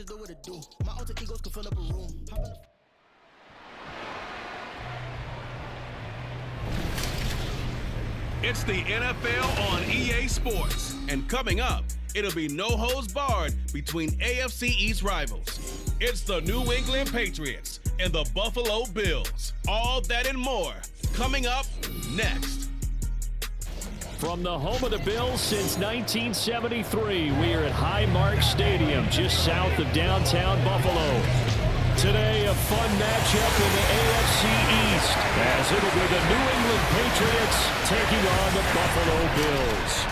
just do what it do. My alter egos can fill up a room. It's the NFL on EA Sports. And coming up, it'll be no holds barred between AFC East rivals. It's the New England Patriots and the Buffalo Bills. All that and more coming up next. From the home of the Bills since 1973, we are at Highmark Stadium, just south of downtown Buffalo. Today, a fun matchup in the AFC East, as it'll be the New England Patriots taking on the Buffalo Bills.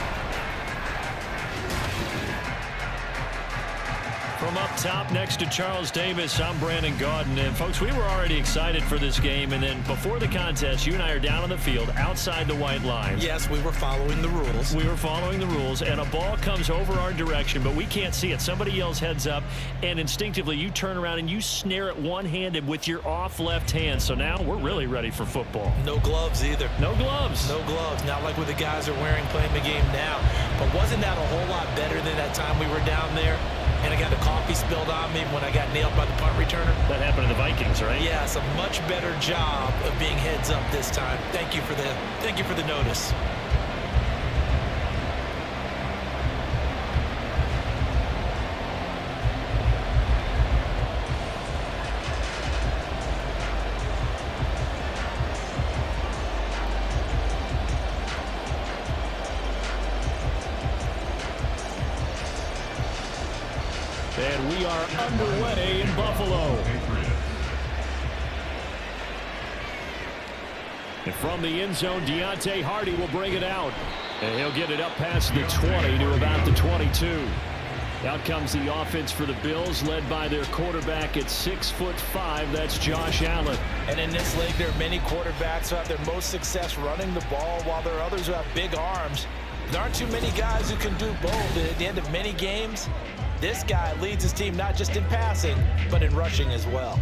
From up top next to Charles Davis, I'm Brandon Gaudin. And folks, we were already excited for this game. And then before the contest, you and I are down on the field outside the white line. Yes, we were following the rules. We were following the rules. And a ball comes over our direction, but we can't see it. Somebody yells heads up, and instinctively you turn around and you snare it one-handed with your off left hand. So now we're really ready for football. No gloves either. No gloves. No gloves. Not like what the guys are wearing playing the game now. But wasn't that a whole lot better than that time we were down there? And I got the coffee spilled on me when I got nailed by the punt returner. That happened to the Vikings, right? Yeah, it's a much better job of being heads up this time. Thank you for the notice. And we are underway in Buffalo. And from the end zone, Deontay Hardy will bring it out. And he'll get it up past the 20 to about the 22. Out comes the offense for the Bills, led by their quarterback at 6'5". That's Josh Allen. And in this league, there are many quarterbacks who have their most success running the ball, while there are others who have big arms. There aren't too many guys who can do both. And at the end of many games, this guy leads his team not just in passing, but in rushing as well.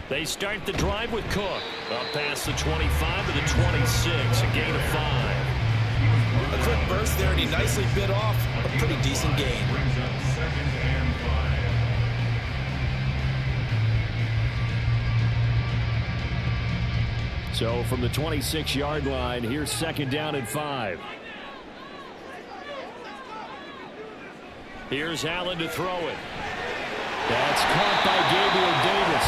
They start the drive with Cook. Up past the 25 to the 26, a gain of 5. A quick burst there, and he nicely bit off a pretty decent gain. So from the 26-yard line, here's second down and 5. Here's Allen to throw it. That's caught by Gabriel Davis.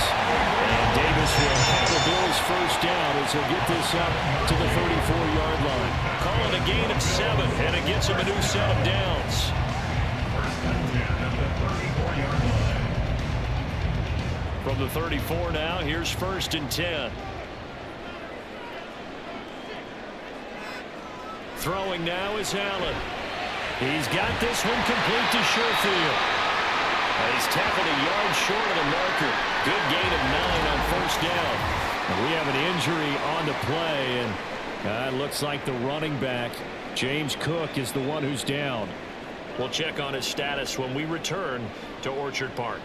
And Davis will have the Bills first down as he'll get this up to the 34-yard line. Calling a gain of 7, and it gets him a new set of downs. From the 34 now, here's first and 10. Throwing now is Allen. He's got this one complete to Sherfield. He's tackled a yard short of the marker. Good gain of 9 on first down. And we have an injury on the play, and it looks like the running back, James Cook, is the one who's down. We'll check on his status when we return to Orchard Park.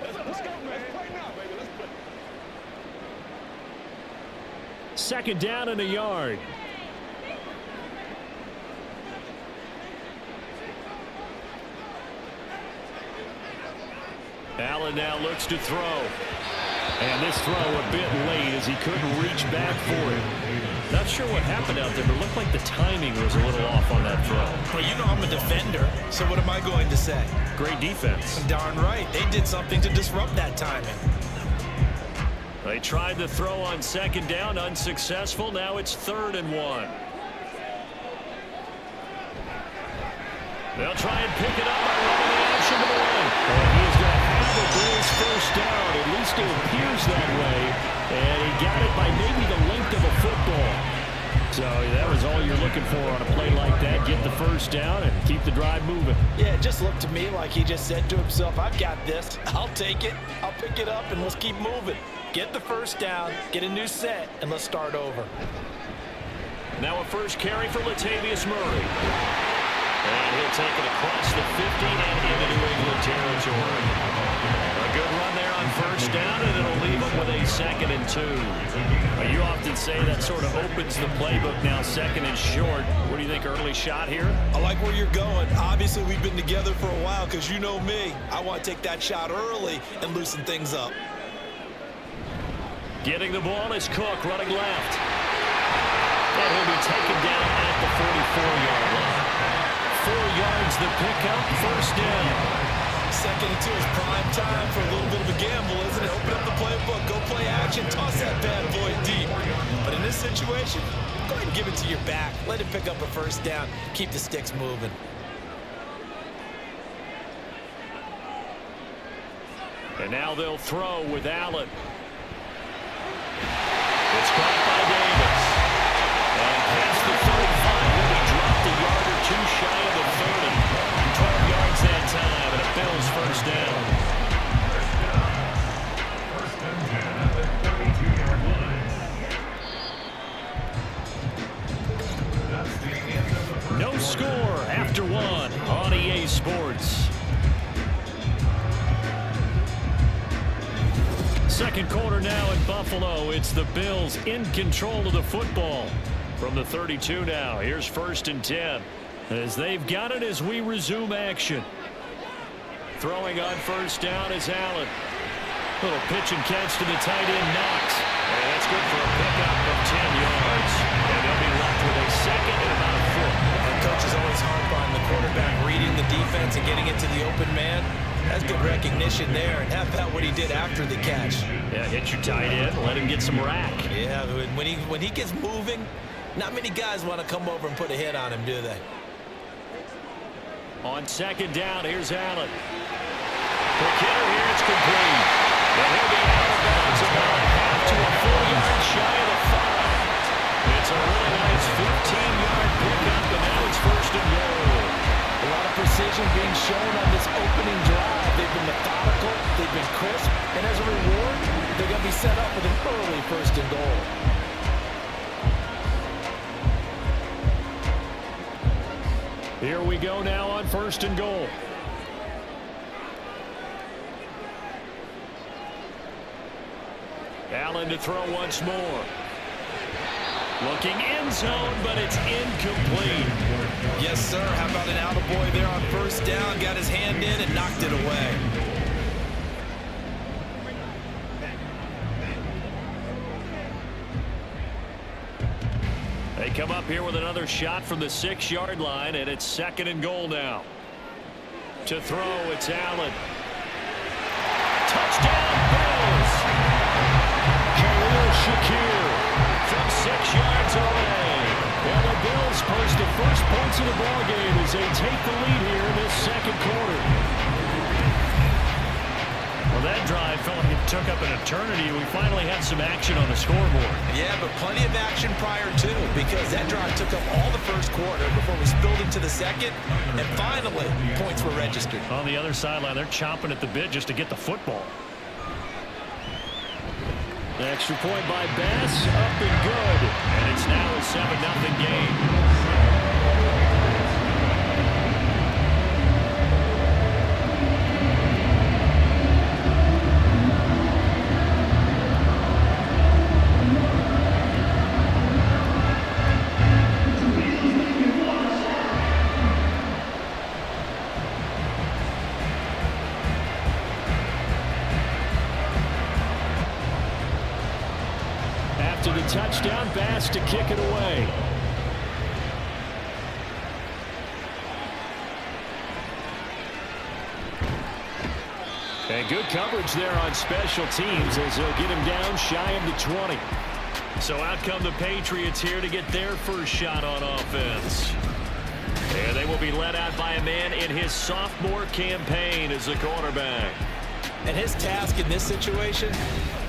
Let's go, man. Let's play now, baby. Let's play. Second down and a yard. Allen now looks to throw. And this throw a bit late as he couldn't reach back for it. Not sure what happened out there, but it looked like the timing was a little off on that throw. Well, you know I'm a defender, so what am I going to say? Great defense. Darn right. They did something to disrupt that timing. They tried the throw on second down, unsuccessful. Now it's 3rd and 1. They'll try and pick it up by running the action to the right. And he's going to have the Bills first down. At least it appears that way. And he got it by maybe the length of a football. So that was all you're looking for on a play like that. Get the first down and keep the drive moving. Yeah, it just looked to me like he just said to himself, I've got this. I'll take it. I'll pick it up, and let's keep moving. Get the first down, get a new set, and let's start over. Now a first carry for Latavius Murray. And he'll take it across the 50 and into New England territory. A good run there on first down, and it'll leave him with a 2nd and 2. You often say that sort of opens the playbook now, 2nd and short. What do you think, early shot here? I like where you're going. Obviously, we've been together for a while because you know me. I want to take that shot early and loosen things up. Getting the ball is Cook running left. And he'll be taken down at the 44-yard line. 4 yards the pickup, first down. 2nd and 2 is prime time for a little bit of a gamble, isn't it? Open up the playbook, go play action, toss that bad boy deep. But in this situation, go ahead and give it to your back. Let him pick up a first down. Keep the sticks moving. And now they'll throw with Allen. It's caught by Davis. And past the 35, when he dropped a yard or two shy of the 30. 12 yards that time, and a Bills first down. No score after 1 on EA Sports. Second quarter now in Buffalo. It's the Bills in control of the football. From the 32 now, here's 1st and 10. As they've got it as we resume action. Throwing on first down is Allen. Little pitch and catch to the tight end, Knox. And that's good for a pickup of 10 yards. And they'll be left with a 2nd and about a foot. Our coach is always harp on the quarterback reading the defense and getting it to the open man. That's good recognition there. And how about what he did after the catch? Yeah, hit your tight end, let him get some rack. Yeah, when he gets moving, not many guys want to come over and put a hit on him, do they? On 2nd down, here's Allen. The kicker here, it's complete. And he'll be out of bounds about half to a 4-yard shy of the 5. It's a really nice 15-yard pickup, and now it's 1st and goal. A lot of precision being shown on this opening drive. They've been methodical, they've been crisp, and as a reward, they're going to be set up with an early 1st and goal. Here we go now on 1st and goal. Allen to throw once more. Looking end zone, but it's incomplete. Yes, sir. How about an attaboy there on first down? Got his hand in and knocked it away. They come up here with another shot from the 6-yard line, and it's 2nd and goal now. To throw, it's Allen. Touchdown, Bills! Khalil Shakir from 6 yards away. And the Bills post the first points of the ballgame as they take the lead here in this 2nd quarter. Well, that drive felt like it took up an eternity. We finally had some action on the scoreboard. Yeah, but plenty of action prior to, because that drive took up all the first quarter before we spilled into the 2nd, and finally, points were registered. On the other sideline, they're chomping at the bit just to get the football. The extra point by Bass, up and good. And it's now a 7-0 game. After the touchdown, Bass to kick it away. And good coverage there on special teams as they'll get him down shy of the 20. So out come the Patriots here to get their first shot on offense. And they will be led out by a man in his sophomore campaign as the quarterback. And his task in this situation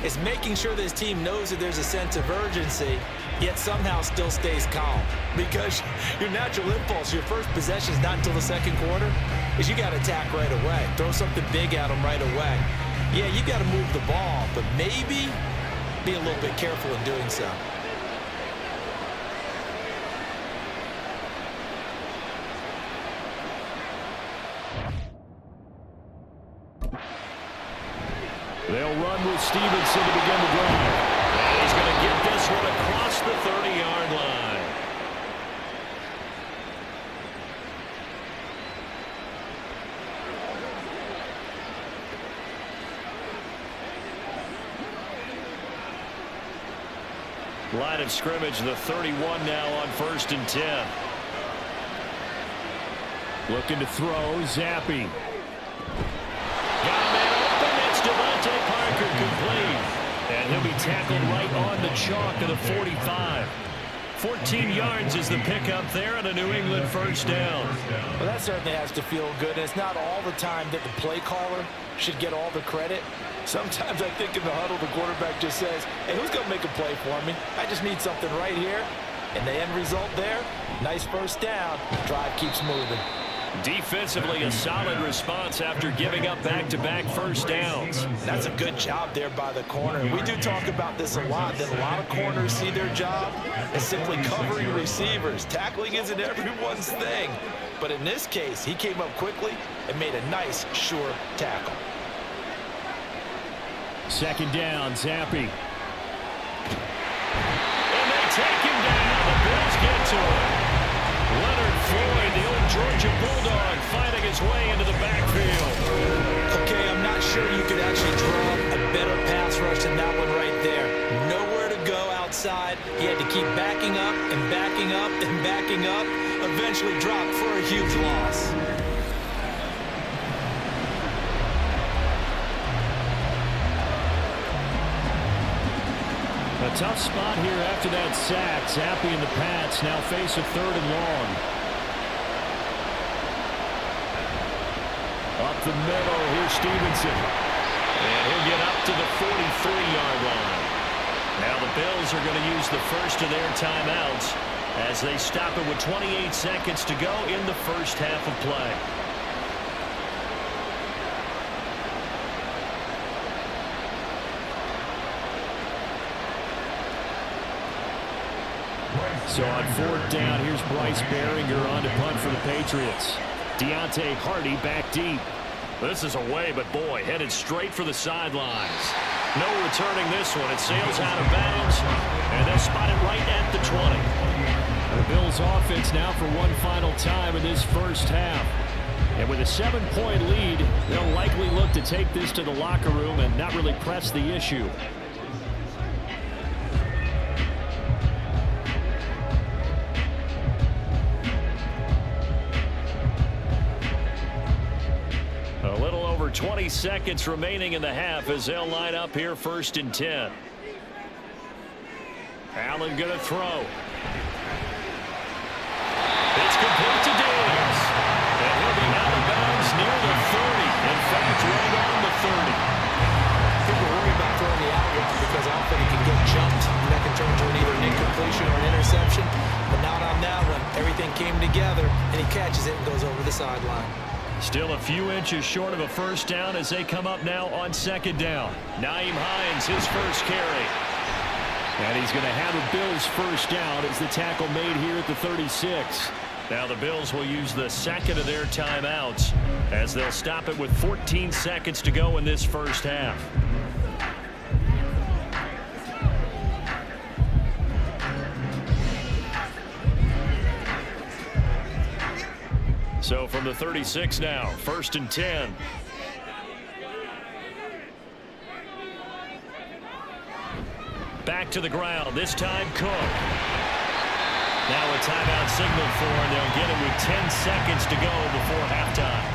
is making sure that his team knows that there's a sense of urgency, yet somehow still stays calm. Because your natural impulse, your first possession is not until the second quarter, is you got to attack right away. Throw something big at them right away. Yeah, you got to move the ball, but maybe be a little bit careful in doing so. They'll run with Stevenson to begin the drive. And he's going to get this one across the 30-yard line. Line of scrimmage, the 31 now on 1st and 10. Looking to throw, Zappi. Complete. And he'll be tackled right on the chalk of the 45. 14 yards is the pickup there and a New England first down. Well, that certainly has to feel good. And it's not all the time that the play caller should get all the credit. Sometimes I think in the huddle, the quarterback just says, hey, who's going to make a play for me? I just need something right here. And the end result there, nice first down. Drive keeps moving. Defensively, a solid response after giving up back-to-back first downs. That's a good job there by the corner. We do talk about this a lot, that a lot of corners see their job as simply covering receivers. Tackling isn't everyone's thing. But in this case, he came up quickly and made a nice, sure tackle. Second down, Zappi. And they take him down. The Bills get to him. Leonard Floyd, the old Georgia Bulldog, fighting his way into the backfield. Okay, I'm not sure you could actually draw a better pass rush than that one right there. Nowhere to go outside. He had to keep backing up and backing up and backing up. Eventually dropped for a huge loss. A tough spot here after that sack. Zappi and the Pats now face a 3rd and long. Up the middle, here's Stevenson. And he'll get up to the 43-yard line. Now the Bills are going to use the first of their timeouts as they stop it with 28 seconds to go in the first half of play. So on 4th down, here's Bryce Behringer on to punt for the Patriots. Deontay Hardy back deep. This is away, but boy, headed straight for the sidelines. No returning this one. It sails out of bounds, and they'll spot it right at the 20. The Bills offense now for one final time in this first half. And with a 7-point lead, they'll likely look to take this to the locker room and not really press the issue. A little over 20 seconds remaining in the half as they'll line up here 1st and 10. Allen going to throw. It's complete to Davis. And he'll be out of bounds near the 30. In fact, right on the 30. People worry about throwing the out route because often he can get jumped. And that can turn to either an incompletion or an interception. But not on that one. Everything came together, and he catches it and goes over the sideline. Still a few inches short of a first down as they come up now on 2nd down. Nyheim Hines, his first carry. And he's going to have a Bills first down as the tackle made here at the 36. Now the Bills will use the second of their timeouts as they'll stop it with 14 seconds to go in this first half. So from the 36 now, 1st and 10. Back to the ground, this time Cook. Now a timeout signal for, and they'll get it with 10 seconds to go before halftime.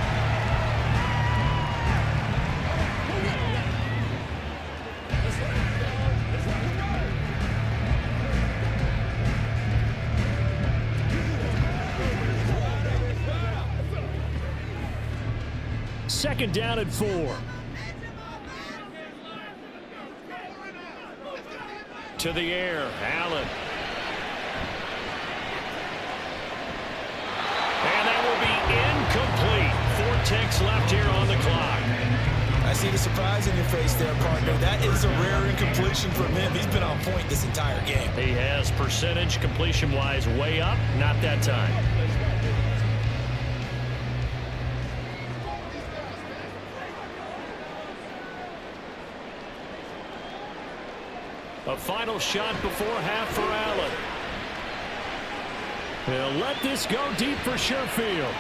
Second down and 4. to the air. Allen. And that will be incomplete. 4 ticks left here on the clock. I see the surprise in your face there, partner. That is a rare incompletion from him. He's been on point this entire game. He has percentage completion-wise way up. Not that time. A final shot before half for Allen. He'll let this go deep for Sherfield.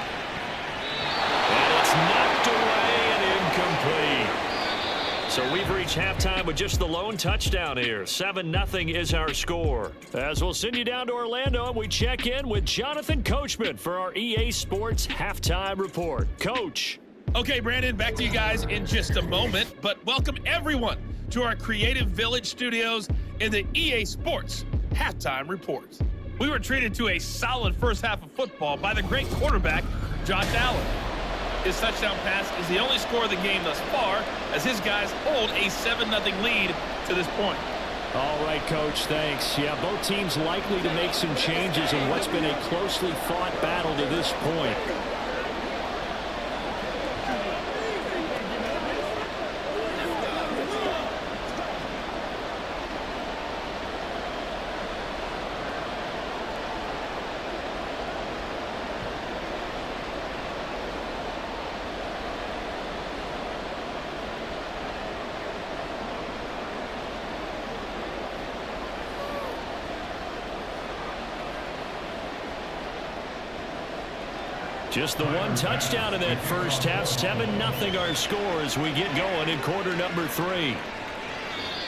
And it's knocked away and incomplete. So we've reached halftime with just the lone touchdown here. 7-0 is our score. As we'll send you down to Orlando, and we check in with Jonathan Coachman for our EA Sports Halftime Report. Coach. Okay, Brandon, back to you guys in just a moment, but welcome everyone to our Creative Village studios in the EA Sports Halftime Report. We were treated to a solid first half of football by the great quarterback, Josh Allen. His touchdown pass is the only score of the game thus far, as his guys hold a 7-0 lead to this point. All right, Coach, thanks. Yeah, both teams likely to make some changes in what's been a closely fought battle to this point. Just the one touchdown in that first half. 7-0 our score as we get going in quarter number 3.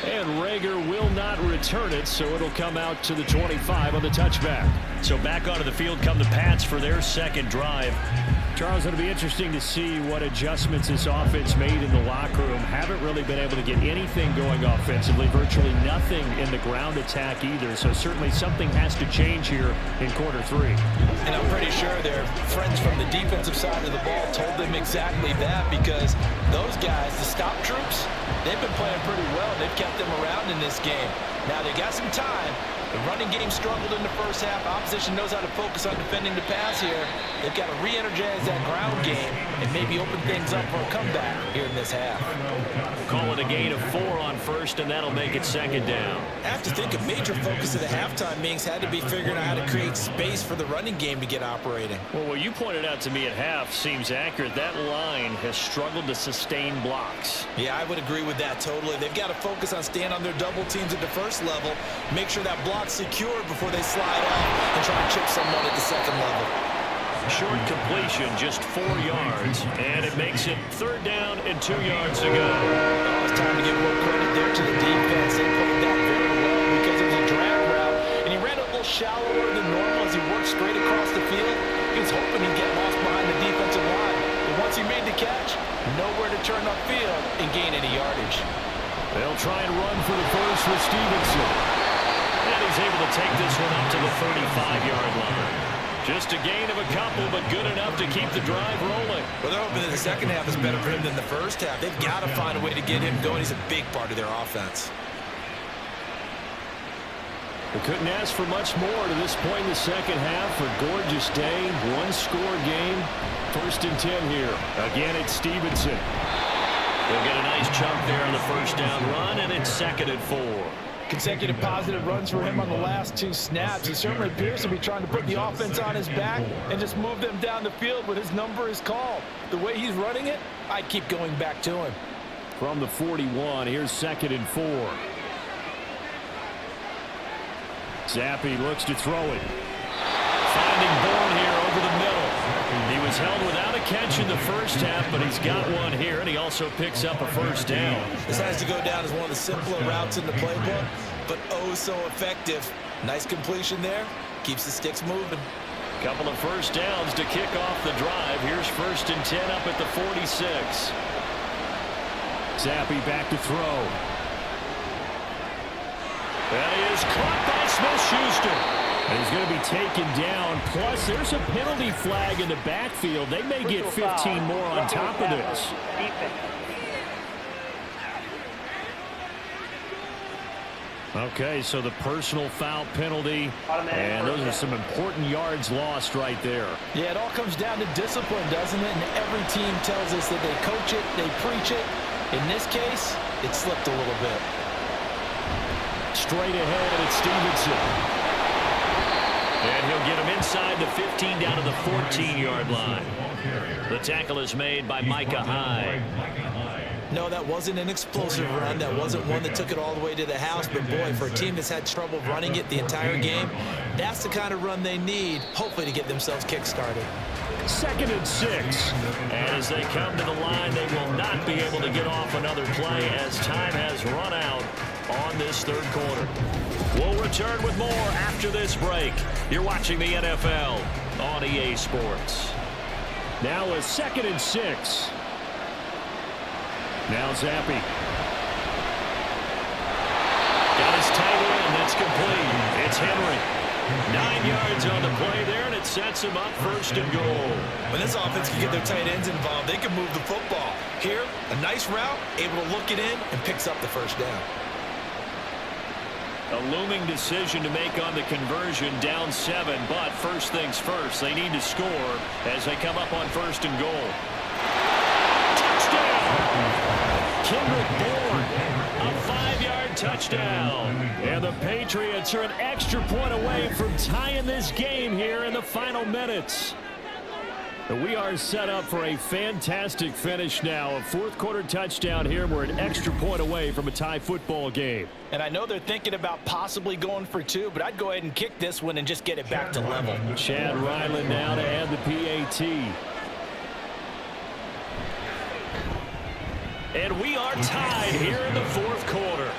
And Rager will not return it, so it'll come out to the 25 on the touchback. So back onto the field come the Pats for their second drive. Charles, it'll be interesting to see what adjustments this offense made in the locker room. Haven't really been able to get anything going offensively. Virtually nothing in the ground attack either. So certainly something has to change here in quarter 3. And I'm pretty sure their friends from the defensive side of the ball told them exactly that, because those guys, the stop troops, they've been playing pretty well. They've kept them around in this game. Now they got some time. The running game struggled in the first half. Opposition knows how to focus on defending the pass here. They've got to re-energize that ground game and maybe open things up for a comeback here in this half. Call it a gain of 4 on first, and that'll make it second down. I have to think a major focus of the halftime meetings had to be figuring out how to create space for the running game to get operating. Well, what you pointed out to me at half seems accurate. That line has struggled to sustain blocks. Yeah, I would agree with that totally. They've got to focus on staying on their double teams at the first level, make sure that block's secured before they slide off and try to chip someone at the second level. Short completion, just 4 yards, and it makes it 3rd down and 2 yards to go. Oh, it's time to give more credit there to the defense. They played that very well because it was a drag route, and he ran a little shallower than normal as he worked straight across the field. He was hoping he'd get lost behind the defensive line, but once he made the catch, nowhere to turn upfield and gain any yardage. They'll try and run for the first with Stevenson. And he's able to take this one up to the 35-yard line. Just a gain of a couple, but good enough to keep the drive rolling. Well, they're hoping that the second half is better for him than the first half. They've got to find a way to get him going. He's a big part of their offense. We couldn't ask for much more to this point in the second half. A gorgeous day, one-score game. 1st and 10 here. Again, it's Stevenson. They'll get a nice chunk there on the first down run, and it's 2nd and 4. Consecutive positive runs for him on the last 2 snaps. He certainly appears to be trying to put the offense on his back and just move them down the field when his number is called. The way he's running it, I'd keep going back to him. From the 41, here's 2nd and 4. Zappi looks to throw it. Finding Bourne here over the middle. He was held without a catch in the first half, but he's got one here, and he also picks up a first down. This has to go down as one of the simpler routes in the playbook, but oh so effective. Nice completion there. Keeps the sticks moving. Couple of first downs to kick off the drive. Here's 1st and 10 up at the 46. Zappi back to throw. That is caught by Smith-Schuster. And he's going to be taken down. Plus, there's a penalty flag in the backfield. They may get 15 more on top of this. Okay, so the personal foul penalty, and those are some important yards lost right there. Yeah, it all comes down to discipline, doesn't it? And every team tells us that they coach it, they preach it. In this case, it slipped a little bit. Straight ahead, it's Stevenson. And he'll get him inside the 15 down to the 14-yard line. The tackle is made by Micah Hyde. No, that wasn't an explosive run. That wasn't one that took it all the way to the house. But, boy, for a team that's had trouble running it the entire game, that's the kind of run they need, hopefully, to get themselves kick-started. 2nd and 6. And as they come to the line, they will not be able to get off another play as time has run out on this 3rd quarter. We'll return with more after this break. You're watching the NFL on EA Sports. Now a 2nd and 6. Now Zappi. Got his tight end. That's complete. It's Henry. 9 yards on the play there, and it sets him up 1st and goal. When this offense can get their tight ends involved, they can move the football. Here, a nice route, able to look it in, and picks up the 1st down. A looming decision to make on the conversion, down 7, but first things first, they need to score as they come up on 1st and goal. Touchdown! Kendrick Bourne, a 5-yard touchdown. And the Patriots are an extra point away from tying this game here in the final minutes. We are set up for a fantastic finish now. A 4th quarter touchdown here. We're an extra point away from a tie football game. And I know they're thinking about possibly going for 2, but I'd go ahead and kick this one and just get it back to level. Chad Ryland now to add the PAT. And we are tied here in the 4th quarter.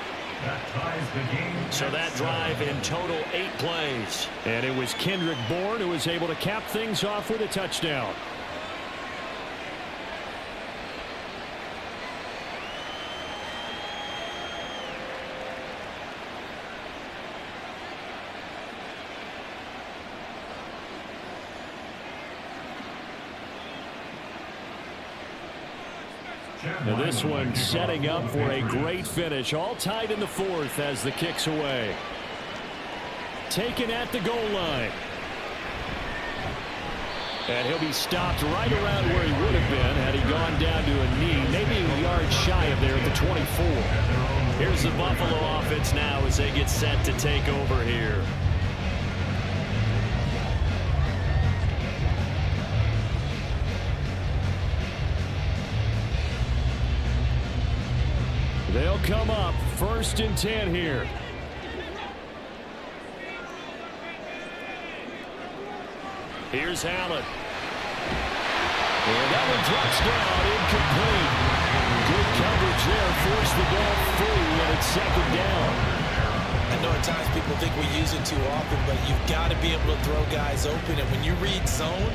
So that drive in total 8 plays. And it was Kendrick Bourne who was able to cap things off with a touchdown. Now this one setting up for a great finish. All tied in the 4th as the kick's away. Taken at the goal line. And he'll be stopped right around where he would have been had he gone down to a knee. Maybe a yard shy of there at the 24. Here's the Buffalo offense now as they get set to take over here. They'll come up 1st and 10 here. Here's Allen. And that one drops down, incomplete. Good coverage there, forced the ball free, and it's 2nd down. I know at times people think we use it too often, but you've got to be able to throw guys open. And when you read zone,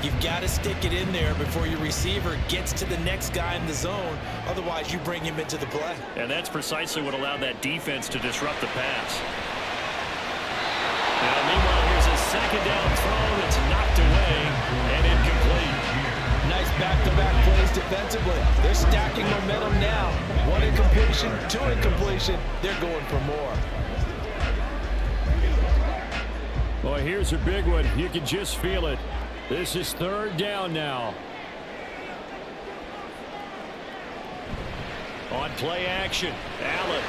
you've got to stick it in there before your receiver gets to the next guy in the zone. Otherwise, you bring him into the play. And that's precisely what allowed that defense to disrupt the pass. Now, meanwhile, here's a 2nd down throw that's knocked away and incomplete. Nice back-to-back plays defensively. They're stacking momentum now. 1 incompletion, 2 incompletion. They're going for more. Boy, here's a big one. You can just feel it. This is 3rd down now. On play action, Allen.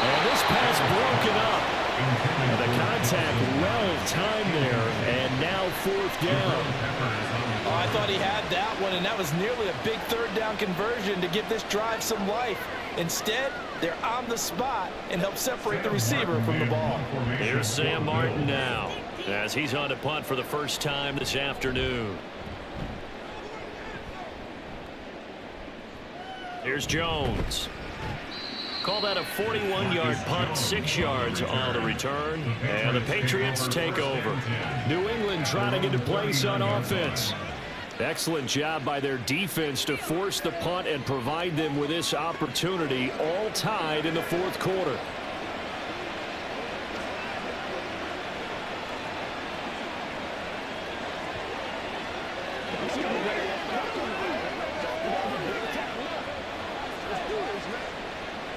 And this pass broken up. And the contact well timed there, and now 4th down. Oh, I thought he had that one, and that was nearly a big 3rd down conversion to give this drive some life. Instead, they're on the spot and help separate the receiver from the ball. Here's Sam Martin now, as he's on to punt for the first time this afternoon. Here's Jones. Call that a 41-yard punt, 6 yards on the return, and the Patriots take over. New England trying to get into place on offense. Excellent job by their defense to force the punt and provide them with this opportunity, all tied in the 4th quarter.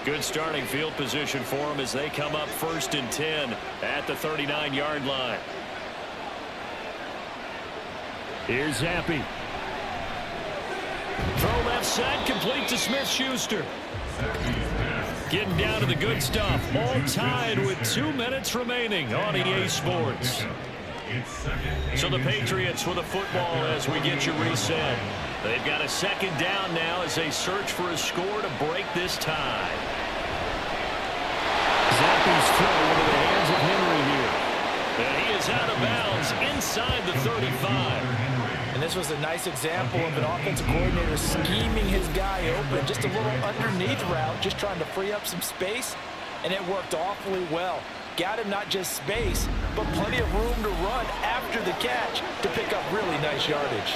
Good starting field position for them as they come up 1st and 10 at the 39-yard line. Here's Zappi. Throw left side, complete to Smith-Schuster. Getting down to the good stuff. All tied with 2 minutes remaining on EA Sports. So the Patriots with a football as we get you reset. They've got a 2nd down now as they search for a score to break this tie. Zappi's throw into the hands of Henry here. And he is out of bounds inside the 35. And this was a nice example of an offensive coordinator scheming his guy open. Just a little underneath route, just trying to free up some space, and it worked awfully well. Got him not just space, but plenty of room to run after the catch to pick up really nice yardage.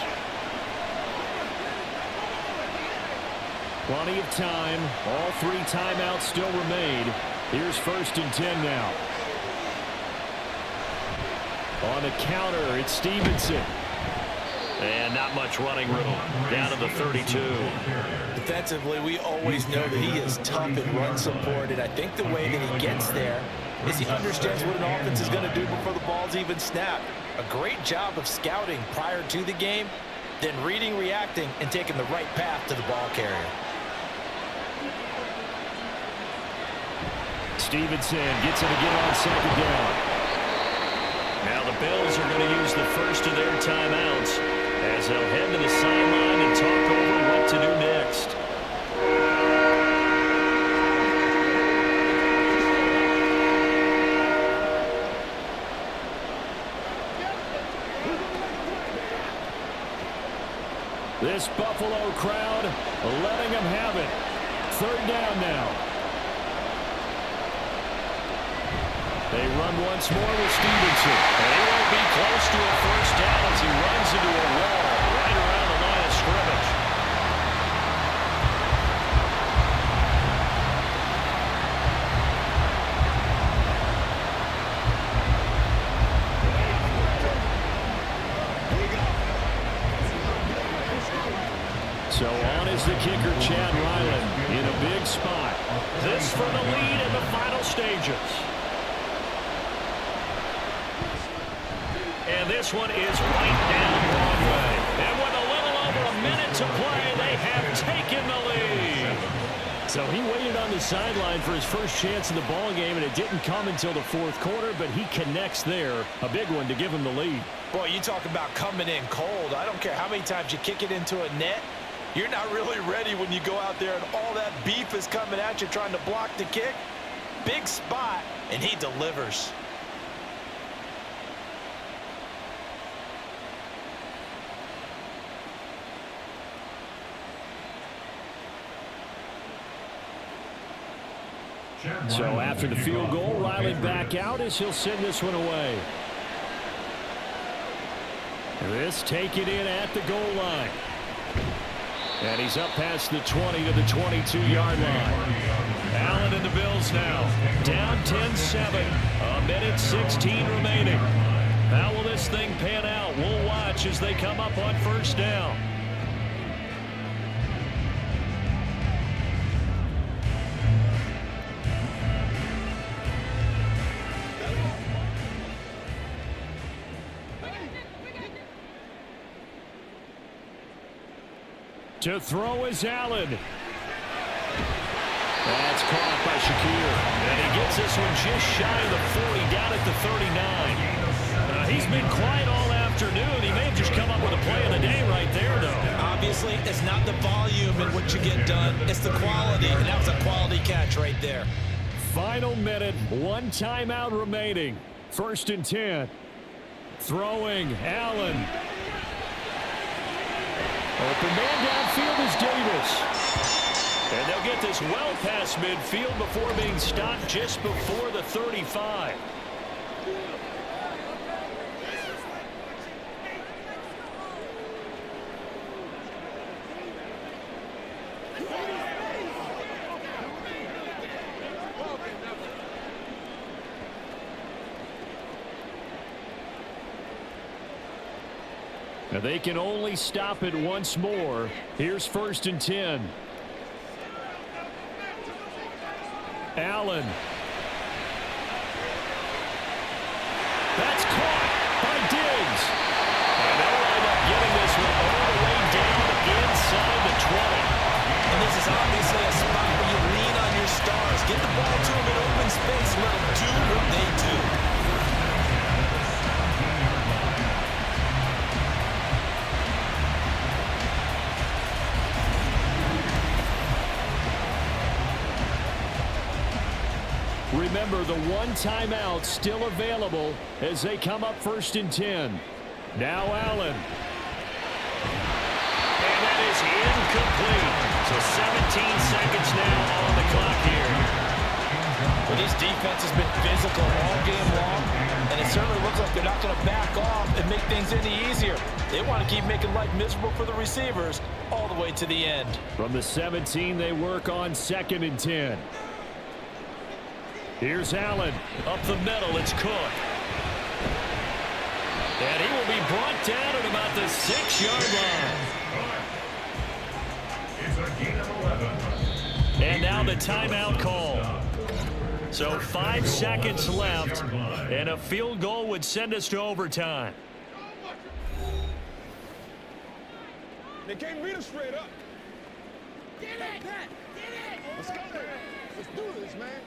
Plenty of time. All 3 timeouts still remain. Here's 1st and 10 now. On the counter, it's Stevenson. And not much running room. Down to the 32. Defensively, we always know that he is tough in run support, and I think the way that he gets there is he understands what an offense is going to do before the ball's even snapped. A great job of scouting prior to the game, then reading, reacting, and taking the right path to the ball carrier. Stevenson gets it again on 2nd down. Now the Bills are going to use the first of their timeouts as they'll head to the sideline and talk over what to do next. This Buffalo crowd letting them have it. 3rd down now. They run once more with Stevenson. And he won't be close to a 1st down as he runs into a wall right around the line of scrimmage. So on is the kicker, Chad Ryland, in a big spot. This for the lead in the final stages. And this one is right down Broadway. And with a little over a minute to play, they have taken the lead. So he waited on the sideline for his first chance in the ball game, and it didn't come until the 4th quarter, but he connects there. A big one to give him the lead. Boy, you talk about coming in cold. I don't care how many times you kick it into a net. You're not really ready when you go out there and all that beef is coming at you trying to block the kick. Big spot, and he delivers. So after the field goal, Riley back out as he'll send this one away. This taken in at the goal line. And he's up past the 20 to the 22-yard line. Allen and the Bills now. Down 10-7. A minute 16 remaining. How will this thing pan out? We'll watch as they come up on 1st down. To throw is Allen. That's caught by Shakir. And he gets this one just shy of the 40, down at the 39. He's been quiet all afternoon. He may have just come up with a play of the day right there, though. Obviously, it's not the volume in what you get done. It's the quality, and that was a quality catch right there. Final minute, 1 timeout remaining. 1st and 10. Throwing, Allen. Open man downfield is Davis. And they'll get this well past midfield before being stopped just before the 35. Now they can only stop it once more. Here's 1st and 10. Allen. That's caught by Diggs. And they'll end up getting this one all the way down inside the 20. And this is obviously a spot where you lean on your stars. Get the ball to them in open space. Let them do what they do. Remember, the one timeout still available as they come up 1st and 10. Now Allen. And that is incomplete. So 17 seconds now on the clock here. Well, this defense has been physical all game long, and it certainly looks like they're not going to back off and make things any easier. They want to keep making life miserable for the receivers all the way to the end. From the 17, they work on 2nd and 10. Here's Allen. Up the middle, it's Cook. And he will be brought down at about the 6-yard line. And now the timeout call. So 5 seconds left, and a field goal would send us to overtime. They can't beat us straight up. Get it! Get it! Let's go. Let's do this, man.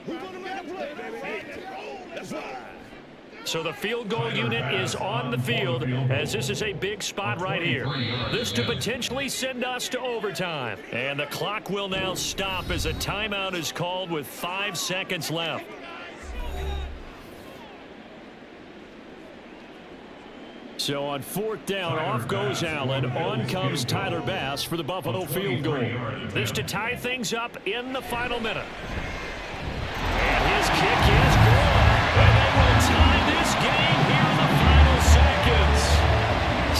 We're going to make a play, baby. That's right. So the field goal unit is on the field as this is a big spot right here. This to potentially send us to overtime. And the clock will now stop as a timeout is called with 5 seconds left. So on 4th down, off goes Allen. On comes Tyler Bass for the Buffalo field goal. This to tie things up in the final minute. And his kick is good. And they will tie this game here in the final seconds.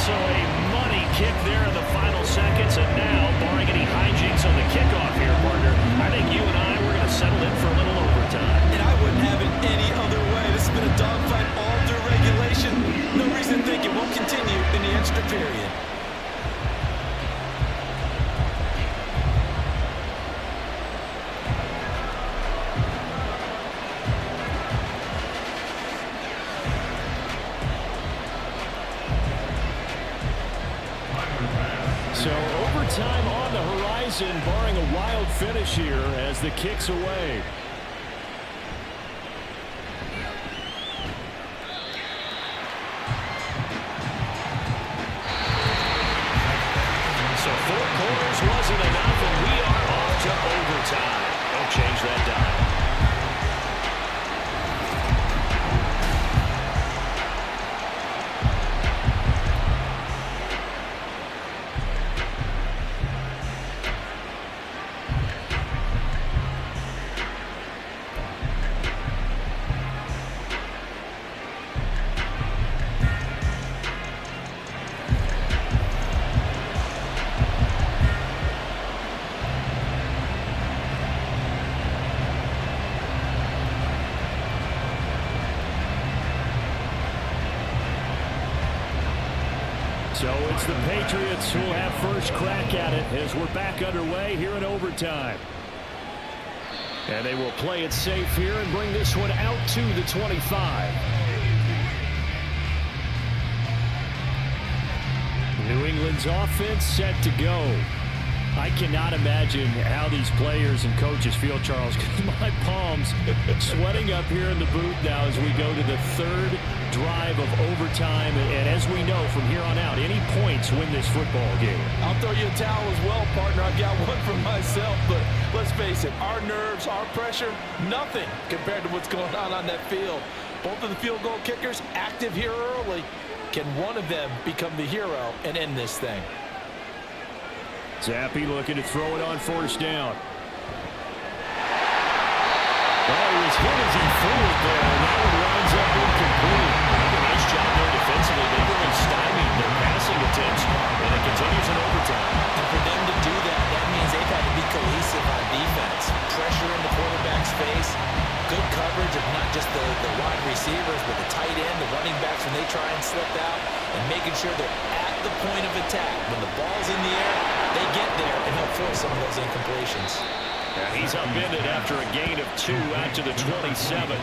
So a money kick there in the final seconds. And now, barring any hijinks on the kickoff here, partner, I think you and I, we're going to settle in for a little overtime. And I wouldn't have it any other way. This has been a dogfight all through regulation. No reason to think it won't continue in the extra period. So overtime on the horizon, barring a wild finish here as the kick's away. So 4 quarters wasn't enough, and we are off to overtime. Don't change that dial. So it's the Patriots who will have first crack at it as we're back underway here in overtime. And they will play it safe here and bring this one out to the 25. New England's offense set to go. I cannot imagine how these players and coaches feel, Charles, because my palms sweating up here in the booth now as we go to the 3rd drive of overtime. And as we know from here on out, any points win this football game. I'll throw you a towel as well, partner. I've got one for myself, but let's face it, our nerves, our pressure, nothing compared to what's going on that field. Both of the field goal kickers active here early. Can one of them become the hero and end this thing? Zappi looking to throw it on 1st down. Oh, he was hit as he threw it there, and that one winds up incomplete. Nice job there defensively. They really stymied their passing attempts, and it continues in overtime. And for them to do that, that means they've had to be cohesive on defense. Pressure in the quarterback's face, good coverage of not just the wide receivers, but the tight end, the running backs when they try and slip out, and making sure they're at the point of attack. When the ball's in the air, they get there and help force some of those incompletions. And he's upended after a gain of 2 out to the 27.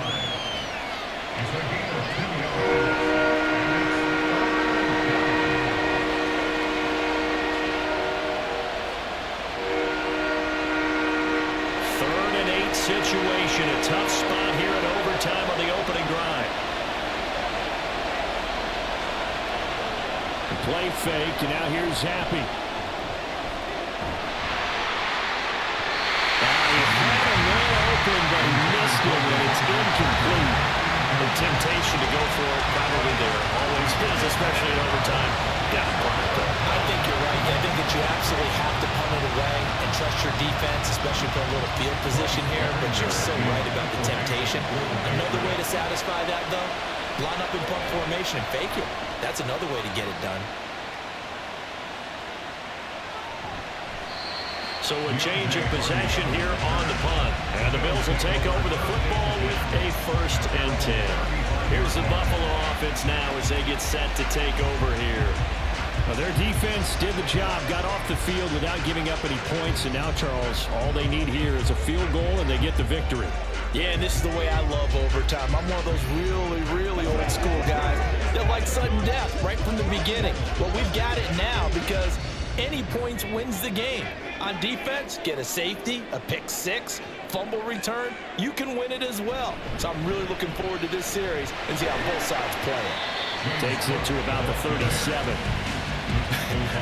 Third and 8 situation. A tough spot here in overtime on the opening drive. The play fake, and now here's Zappy. But he missed it, and it's incomplete. The temptation to go for it probably there. Always is, especially in overtime. Got to punt it, though. I think you're right. I think that you absolutely have to punt it away and trust your defense, especially for a little field position here. But you're so right about the temptation. Another way to satisfy that, though, line up in punt formation and fake it. That's another way to get it done. So a change of possession here on the punt. And the Bills will take over the football with a 1st and 10. Here's the Buffalo offense now as they get set to take over here. Well, their defense did the job, got off the field without giving up any points. And now, Charles, all they need here is a field goal and they get the victory. Yeah, and this is the way I love overtime. I'm one of those really, really old school guys that like sudden death right from the beginning. Well, we've got it now because any points wins the game. On defense, get a safety, a pick 6, fumble return, you can win it as well. So I'm really looking forward to this series and see how both sides play it. Takes it to about the 37.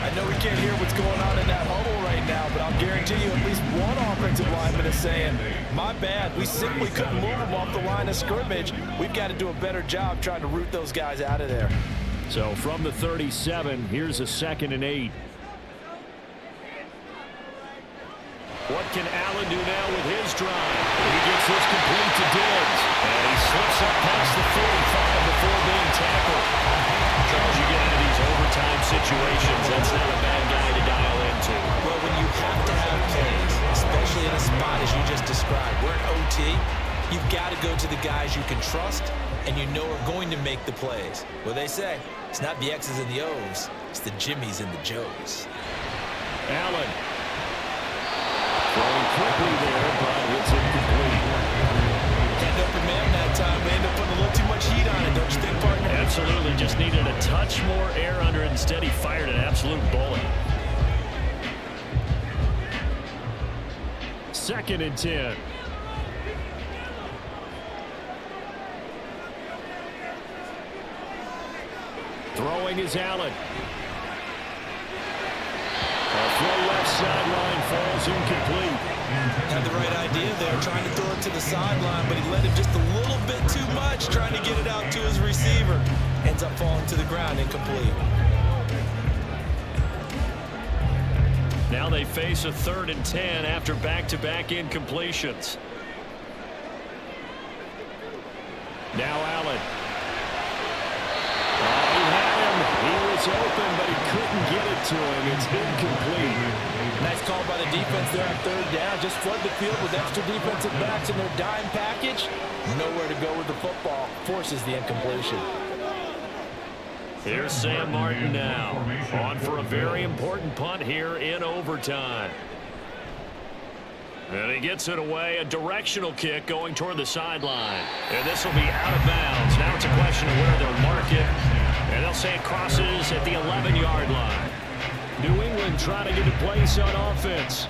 I know we can't hear what's going on in that huddle right now, but I'll guarantee you at least one offensive lineman is saying, my bad, we simply couldn't move them off the line of scrimmage. We've got to do a better job trying to root those guys out of there. So from the 37, here's a 2nd and 8. What can Allen do now with his drive? He gets this complete to Diggs. And he slips up past the 45 before being tackled. Charles, you get into these overtime situations, that's not a bad guy to dial into. Well, when you have to have plays, especially in a spot as you just described, we're in OT, you've got to go to the guys you can trust and you know are going to make the plays. Well, they say, it's not the X's and the O's, it's the Jimmys and the Joes. Allen. Throwing quickly there, but it's incomplete. Can't open man that time. They end up putting a little too much heat on it, don't you think, partner? Absolutely. Just needed a touch more air under it. Instead, he fired an absolute bullet. 2nd and 10. Throwing is Allen. Throw left sideline falls incomplete. Had the right idea there, trying to throw it to the sideline, but he let it just a little bit too much, trying to get it out to his receiver. Ends up falling to the ground, incomplete. Now they face a 3rd and 10 after back-to-back incompletions. Now Allen. He was open, but he couldn't get it to him. It's incomplete. Nice call by the defense there on 3rd down. Just flood the field with extra defensive backs in their dime package. Nowhere to go with the football. Forces the incompletion. Here's Sam Martin now. On for a very important punt here in overtime. And he gets it away. A directional kick going toward the sideline. And this will be out of bounds. Now it's a question of where they'll mark it. And they'll say it crosses at the 11-yard line. New England trying to get a place on offense.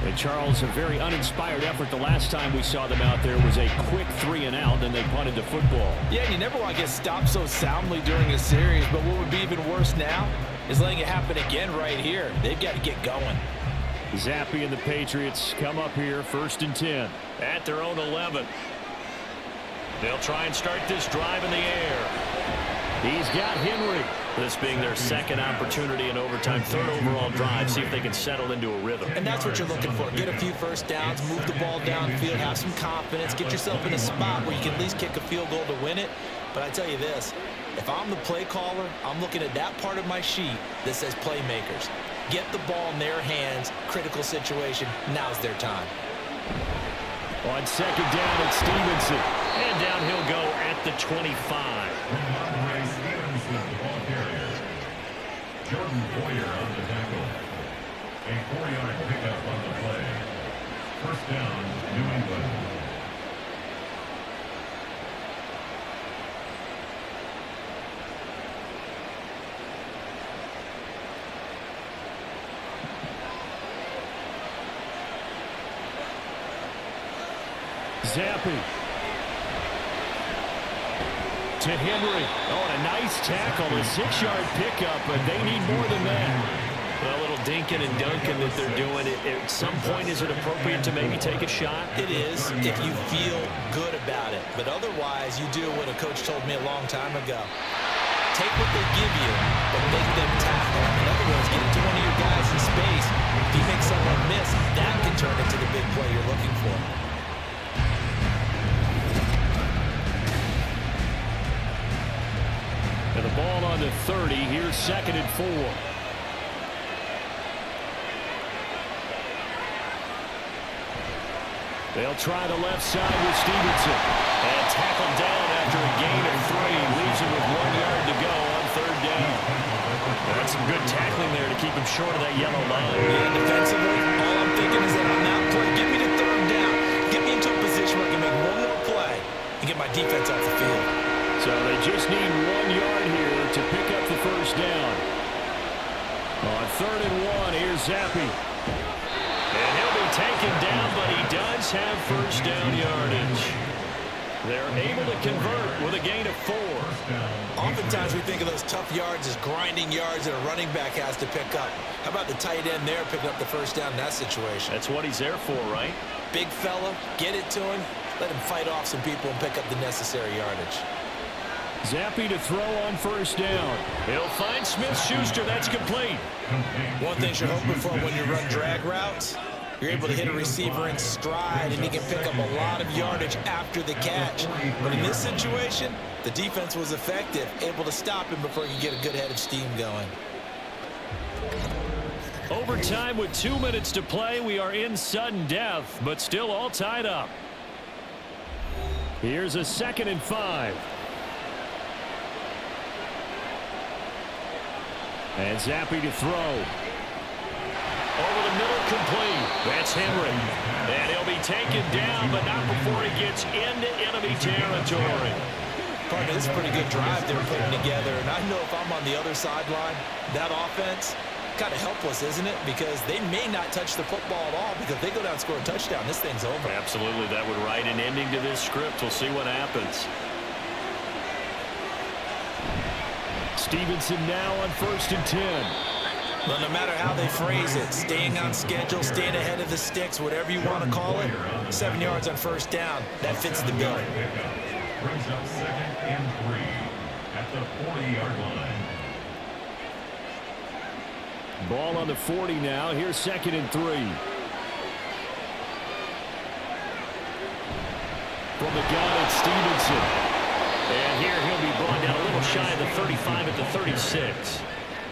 And Charles, a very uninspired effort. The last time we saw them out there was a quick 3-and-out, then they punted the football. Yeah, and you never want to get stopped so soundly during a series, but what would be even worse now is letting it happen again right here. They've got to get going. Zappy and the Patriots come up here 1st and 10 at their own 11. They'll try and start this drive in the air. He's got Henry. This being their 2nd opportunity in overtime, 3rd overall drive. See if they can settle into a rhythm. And that's what you're looking for. Get a few first downs, move the ball downfield, have some confidence, get yourself in a spot where you can at least kick a field goal to win it. But I tell you this, if I'm the play caller, I'm looking at that part of my sheet that says playmakers. Get the ball in their hands, critical situation, now's their time. On 2nd down, it's Stevenson. And down he'll go at the 25. Jordan Boyer on the tackle. A 4-yard pickup on the play. First down, New England. Zappi. To Henry. Oh, and a nice tackle. A 6-yard pickup, but they need more than that. Well, a little dinking and dunking that they're doing. At some point, is it appropriate to maybe take a shot? It is if you feel good about it. But otherwise, you do what a coach told me a long time ago. Take what they give you, but make them tackle. In other words, get it to one of your guys in space. If you make someone miss, that can turn into the big play you're looking for. And the ball on the 30. Here's 2nd and 4. They'll try the left side with Stevenson. And tackled down after a gain of 3. Leaves him with 1 yard to go on 3rd down. That's some good tackling there to keep him short of that yellow line. Yeah, defensively, all I'm thinking is that on that play, get me to 3rd down. Get me into a position where I can make one more play and get my defense off the field. So they just need 1 yard here to pick up the 1st down. On 3rd and 1, here's Zappi. And he'll be taken down, but he does have 1st down yardage. They're able to convert with a gain of 4. Oftentimes we think of those tough yards as grinding yards that a running back has to pick up. How about the tight end there picking up the 1st down in that situation? That's what he's there for, right? Big fella, get it to him, let him fight off some people and pick up the necessary yardage. Zappi to throw on 1st down. He'll find Smith-Schuster. That's complete. One thing you're hoping for when you run drag routes, you're able to hit a receiver in stride, and he can pick up a lot of yardage after the catch. But in this situation, the defense was effective, able to stop him before he could get a good head of steam going. Overtime with 2 minutes to play. We are in sudden death, but still all tied up. Here's a 2nd and 5. And Zappi to throw. Over the middle, complete. That's Henry. And he'll be taken down, but not before he gets into enemy territory. Partner, this is a pretty good drive they're putting together. And I know if I'm on the other sideline, that offense, kind of helpless, isn't it? Because they may not touch the football at all, because if they go down and score a touchdown, this thing's over. Absolutely. That would write an ending to this script. We'll see what happens. Stevenson now on 1st and 10. Well, no matter how they phrase it, staying on schedule, staying ahead of the sticks, whatever you want to call it, 7 yards on 1st down, that fits the bill. Brings up 2nd and 3 at the 40-yard line. Ball on the 40 now. Here's 2nd and 3. From the gun, it's Stevenson. And here he'll be brought down a little shy of the 35 at the 36.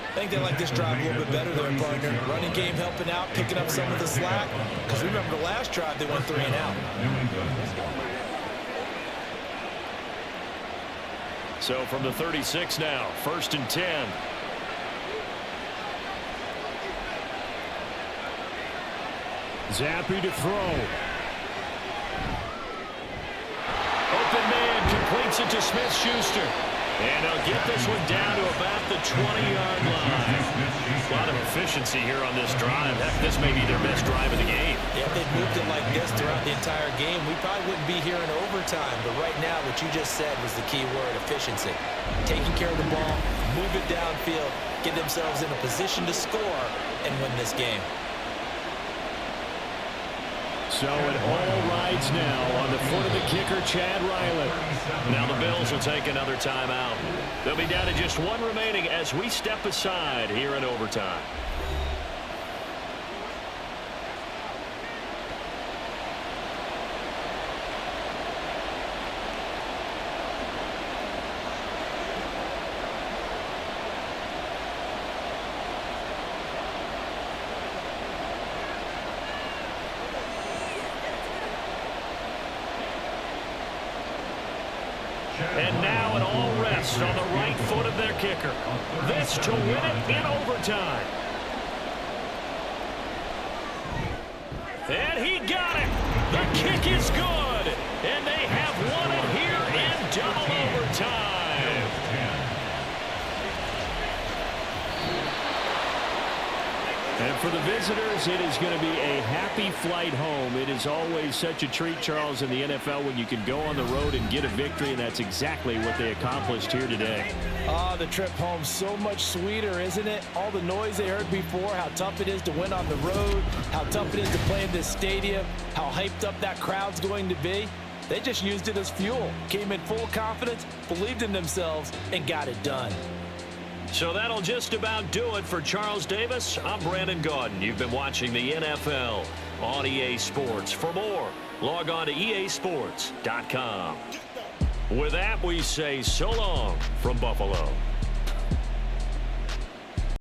I think they like this drive a little bit better there, partner. Running game helping out, picking up some of the slack. Because remember the last drive, they went 3 and out. So from the 36 now, 1st and 10. Zappi to throw. Open man completes it to Smith-Schuster. And they'll get this one down to about the 20-yard line. A lot of efficiency here on this drive. Heck, this may be their best drive of the game. Yeah, if they'd moved it like this throughout the entire game, we probably wouldn't be here in overtime. But right now, what you just said was the key word, efficiency. Taking care of the ball, move it downfield, get themselves in a position to score, and win this game. So it all rides now on the foot of the kicker, Chad Riley. Now the Bills will take another timeout. They'll be down to just 1 remaining as we step aside here in overtime. And now it all rests on the right foot of their kicker. This to win it in overtime. And and he got it. The kick is good, and they have won it here in double overtime. And for the visitors, it is going to be a happy flight home. It is always such a treat, Charles, in the NFL when you can go on the road and get a victory, and that's exactly what they accomplished here today. Oh, the trip home so much sweeter, isn't it? All the noise they heard before, how tough it is to win on the road, how tough it is to play in this stadium, how hyped up that crowd's going to be. They just used it as fuel, came in full confidence, believed in themselves, and got it done. So that'll just about do it for Charles Davis. I'm Brandon Gaudin. You've been watching the NFL on EA Sports. For more, log on to easports.com. With that, we say so long from Buffalo.